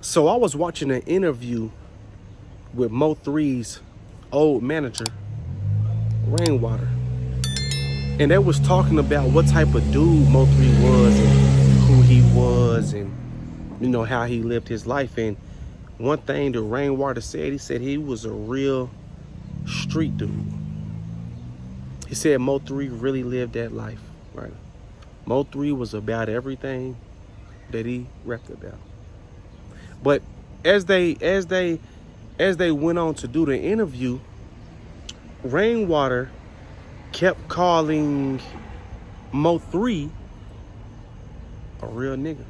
So I was watching an interview with MO3's old manager, Rainwater, and they was talking about what type of dude MO3 was and who he was and how he lived his life. And one thing that Rainwater said, he said he was a real street dude. He said MO3 really lived that life, right? MO3 was about everything that he rapped about. But as they went on to do the interview, Rainwater kept calling MO3 a real nigga.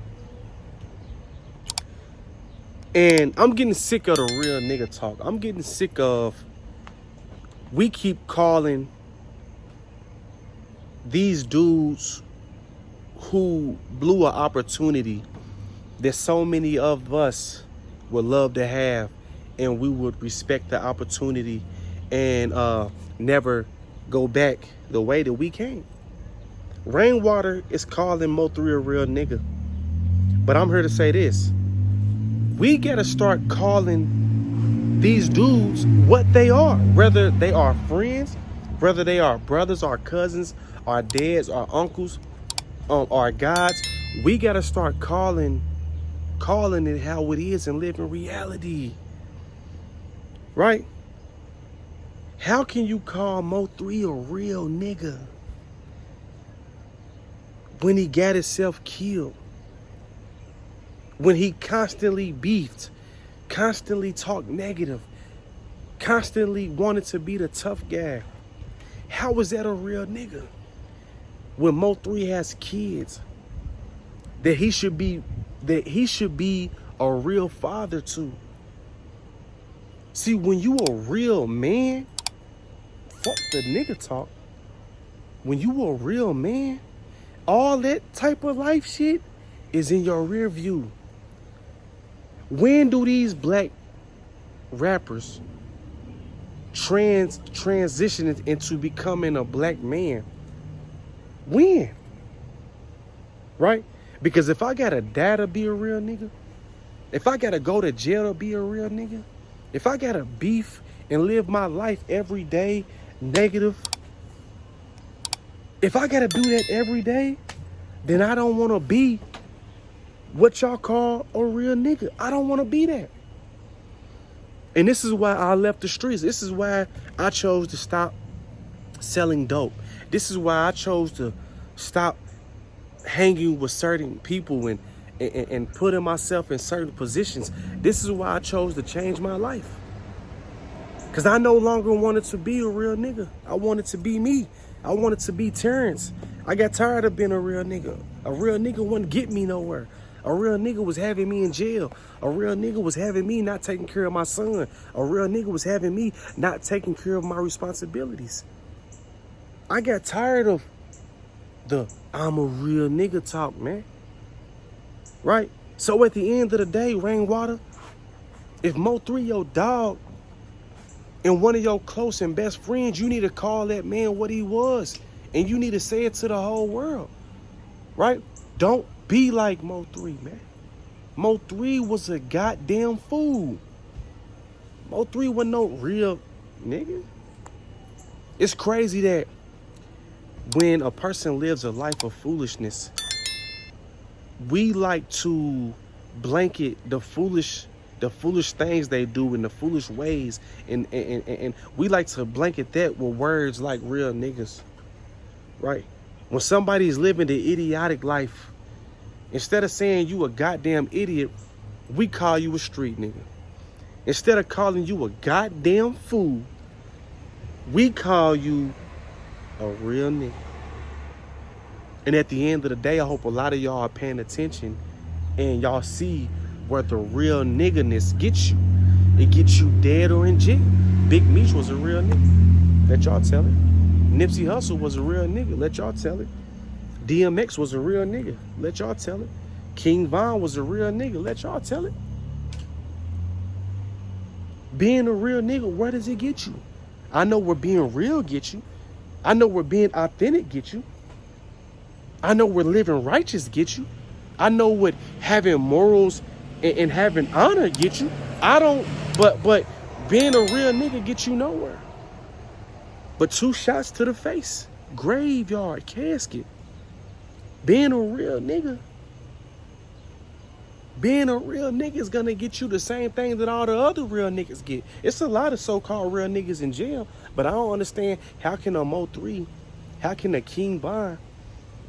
And I'm getting sick of the real nigga talk. I'm getting sick of, we keep calling these dudes who blew an opportunity that so many of us would love to have, and we would respect the opportunity and never go back the way that we came. Rainwater is calling MO3 a real nigga. But I'm here to say this. We gotta start calling these dudes what they are. Whether they are friends, whether they are brothers, our cousins, our dads, our uncles, our gods. We gotta start calling it how it is and live in reality. Right? How can you call MO3 a real nigga when he got himself killed? When he constantly beefed, constantly talked negative, constantly wanted to be the tough guy? How is that a real nigga? When MO3 has kids that he should be a real father to. See, when you a real man, fuck the nigga talk. When you a real man, all that type of life shit is in your rear view. When do these black rappers transition into becoming a black man? When? Right? Because if I gotta die to be a real nigga, if I gotta go to jail to be a real nigga, if I gotta beef and live my life every day negative, if I gotta do that every day, then I don't wanna be what y'all call a real nigga. I don't wanna be that. And this is why I left the streets. This is why I chose to stop selling dope. This is why I chose to stop hanging with certain people and putting myself in certain positions. This is why I chose to change my life. Because I no longer wanted to be a real nigga. I wanted to be me. I wanted to be Terrence. I got tired of being a real nigga. A real nigga wouldn't get me nowhere. A real nigga was having me in jail. A real nigga was having me not taking care of my son. A real nigga was having me not taking care of my responsibilities. I got tired of the I'm a real nigga talk, man. Right? So at the end of the day, Rainwater, if MO3 your dog and one of your close and best friends, you need to call that man what he was. And you need to say it to the whole world. Right? Don't be like MO3, man. MO3 was a goddamn fool. MO3 wasn't no real nigga. It's crazy that when a person lives a life of foolishness, we like to blanket the foolish things they do in the foolish ways, and we like to blanket that with words like real niggas, right? When somebody's living the idiotic life, instead of saying you a goddamn idiot, we call you a street nigga. Instead of calling you a goddamn fool, we call you a real nigga. And at the end of the day, I hope a lot of y'all are paying attention and y'all see where the real nigganess gets you. It gets you dead or in jail. Big Meech was a real nigga. Let y'all tell it. Nipsey Hussle was a real nigga. Let y'all tell it. DMX was a real nigga. Let y'all tell it. King Von was a real nigga. Let y'all tell it. Being a real nigga, where does it get you? I know where being real gets you. I know where being authentic gets you. I know where living righteous gets you. I know what having morals And having honor get you. I don't, but being a real nigga get you nowhere. But 2 shots to the face, graveyard, casket. Being a real nigga is gonna get you the same thing that all the other real niggas get. It's a lot of so-called real niggas in jail, but I don't understand how can a MO3, how can a King Von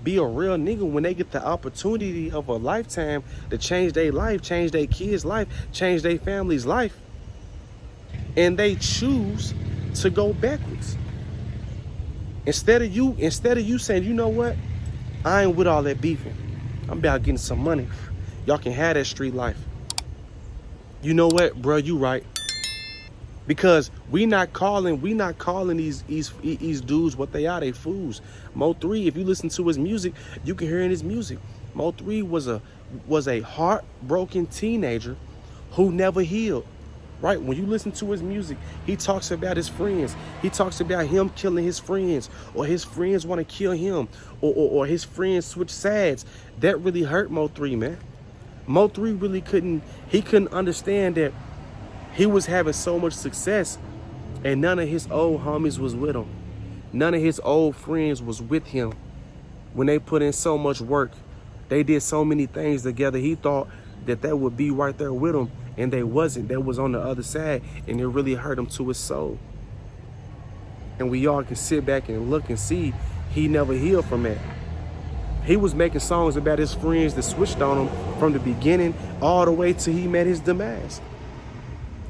be a real nigga when they get the opportunity of a lifetime to change their life, change their kids' life, change their family's life, and they choose to go backwards. Instead of you saying, you know what, I ain't with all that beefing. I'm about getting some money. Y'all can have that street life. You know what, bro? You right. Because we not calling these dudes what they are. They fools. Mo3, if you listen to his music, you can hear in his music. Mo3 was a heartbroken teenager who never healed. Right? When you listen to his music, he talks about his friends. He talks about him killing his friends, or his friends want to kill him, or his friends switch sides. That really hurt Mo3, man. Mo3 really couldn't understand that he was having so much success and none of his old homies was with him. None of his old friends was with him when they put in so much work. They did so many things together. He thought that would be right there with him, and they wasn't. That was on the other side, and it really hurt him to his soul. And we all can sit back and look and see he never healed from that. He was making songs about his friends that switched on him from the beginning all the way till he met his demise.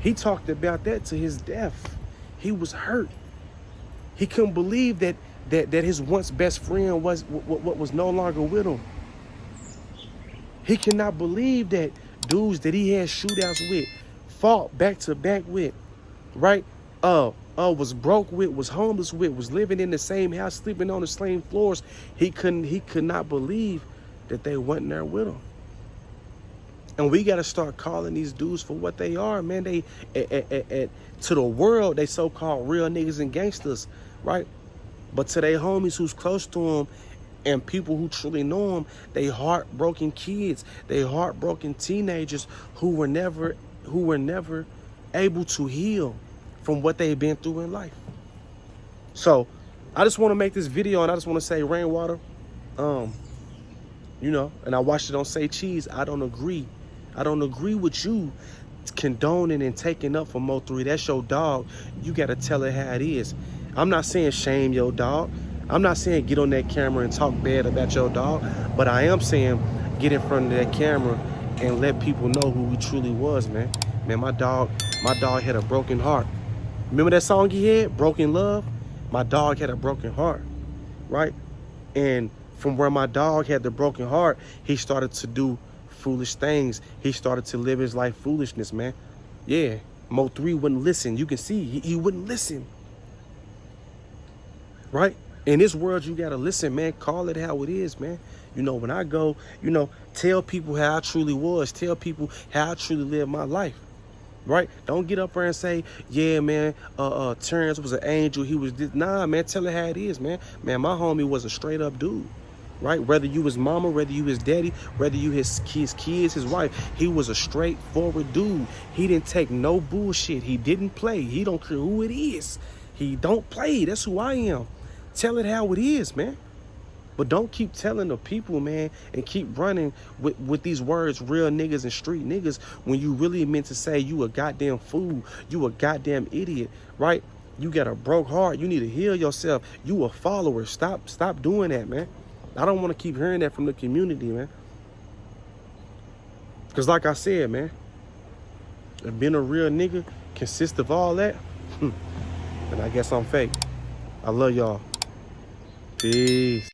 He talked about that to his death. He was hurt. He couldn't believe that his once best friend was no longer with him. He cannot believe that dudes that he had shootouts with, fought back to back with, right? Was broke with, was homeless with, was living in the same house, sleeping on the same floors. He could not believe that they wasn't there with him. And we got to start calling these dudes for what they are, man. They, to the world, they so-called real niggas and gangsters, right? But to their homies who's close to them and people who truly know them, they heartbroken kids, they heartbroken teenagers who were never able to heal from what they've been through in life. So I just want to make this video, and I just want to say, Rainwater, you know, and I watched it on Say Cheese. I don't agree with you condoning and taking up for Mo3. That's your dog. You got to tell it how it is. I'm not saying shame your dog. I'm not saying get on that camera and talk bad about your dog, but I am saying get in front of that camera and let people know who he truly was, man. Man, my dog had a broken heart. Remember that song he had, Broken Love? My dog had a broken heart, right? And from where my dog had the broken heart, he started to do foolish things. He started to live his life foolishness, man. Yeah, Mo3 wouldn't listen. You can see he wouldn't listen, right? In this world, you gotta listen, man. Call it how it is, man. You know, when I go, you know, tell people how I truly was. Tell people how I truly lived my life, right? Don't get up there and say, yeah, man, Terrence was an angel. He was this. Nah, man, tell it how it is, man. Man, my homie was a straight up dude, right? Whether you his mama, whether you his daddy, whether you his kids, his wife, he was a straightforward dude. He didn't take no bullshit. He didn't play. He don't care who it is. He don't play. That's who I am. Tell it how it is, man. But don't keep telling the people, man, and keep running with these words, real niggas and street niggas, when you really meant to say you a goddamn fool, you a goddamn idiot, right? You got a broke heart. You need to heal yourself. You a follower. Stop doing that, man. I don't want to keep hearing that from the community, man. Because like I said, man, if being a real nigga consists of all that, then I guess I'm fake. I love y'all. Peace.